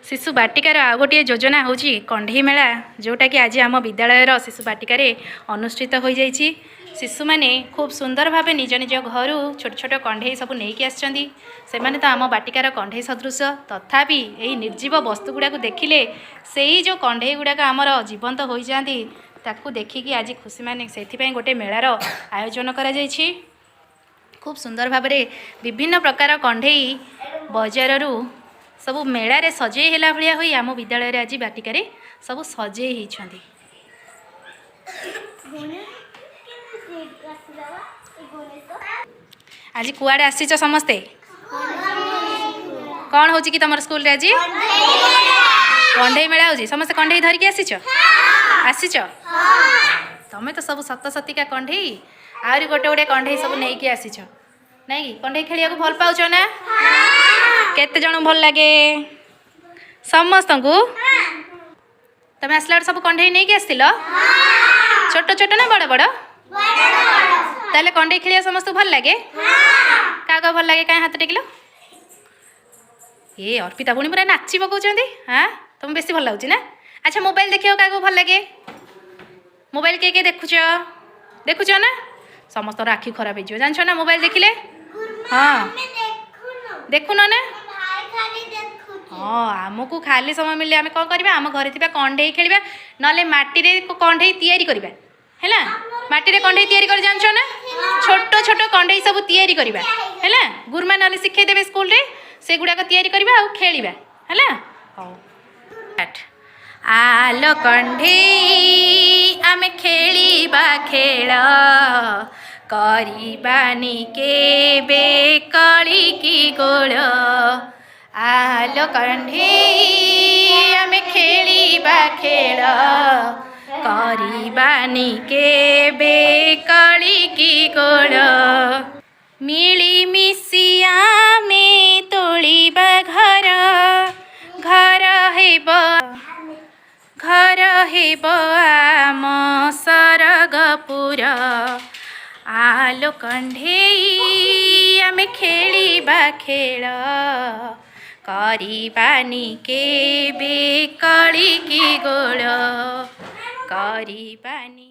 शिशु बाटिकार आ गोटे योजना हूँ कंढे मेला जोटा कि आज आम विद्यालयर शिशु बाटिकार अनुष्ठित हो जाइए। शिशु मैंने खूब सुंदर भाव निज निज घर छोट छोट कंढे सब नहीं आसछन्ती। तो आम बाटिकार कंढे सदृश तथापि यही निर्जीव वस्तु गुड़ाक देखिले से ही जो कंढे गुड़ाक आमर जीवंत हो जाती ताकू देखिकी आज खुशी माने से गोटे मेलार आयोजन करा जाइछि। खूब सुंदर भाव विभिन्न प्रकार कंढे बजार सब मेला रे सजे हेला भलिया होई आम विद्यालय रे आज बाटिका रे सब सजे हिछन्ती। आज कुआडे आसीच समस्ते कौन हो कि तुम स्कूल रे आज कंढे मेला हो समस्ते कंढे धरिकी आसीच आसीच तमें तो सब सत सतिका कंढे आहरी गोटे गोटे कंढे सब नहीं कि आसीच नहीं कि कंढे खेलिया भल पाउछ ना केते जन भल लगे समस्त को तमें आसला सब कंढे नहीं कि आसिल छोट छोट ना बड़ बड़ ताले कंढे खेलिया समस्त भल लगे क्या भल लगे कहीं हाथ टेकिल ये अर्पिता पुणी पूरा नाची पकाउछन्ती। हाँ तुम बेसी भल लगुच ना। अच्छा मोबाइल देखियो क्या भल लगे मोबाइल के देखुच देखुच ना समस्त आखि खराब हो जान ना मोबाइल देखिले। हाँ देखुन ना हाँ आमको खाली समय मिले आम कौन करवा आम घर थी कंढे खेलवा ना माटी रे कंढे तैयारी करवा है माटी रे कंढे तैयारी कर जान ना छोट छोट कंढे सब तैयारी करवा है गुरुमा ना शिखे देवे स्कूल रे से गुड़ाक तैयारी करवा आ खेलवा है। आलो कंढे आमे खेलिबा खेल करिबानी केबे कली की गोल आलो कंढे आमे खेलिबा खेल करिबानी केबे कली की गोल मिली मिसी आमे तोलिबा घर घर हेब आम सरगपुर आलो कंढे आमे खेलिबा खेल करिबानी केबे कली की गोल करिबानी।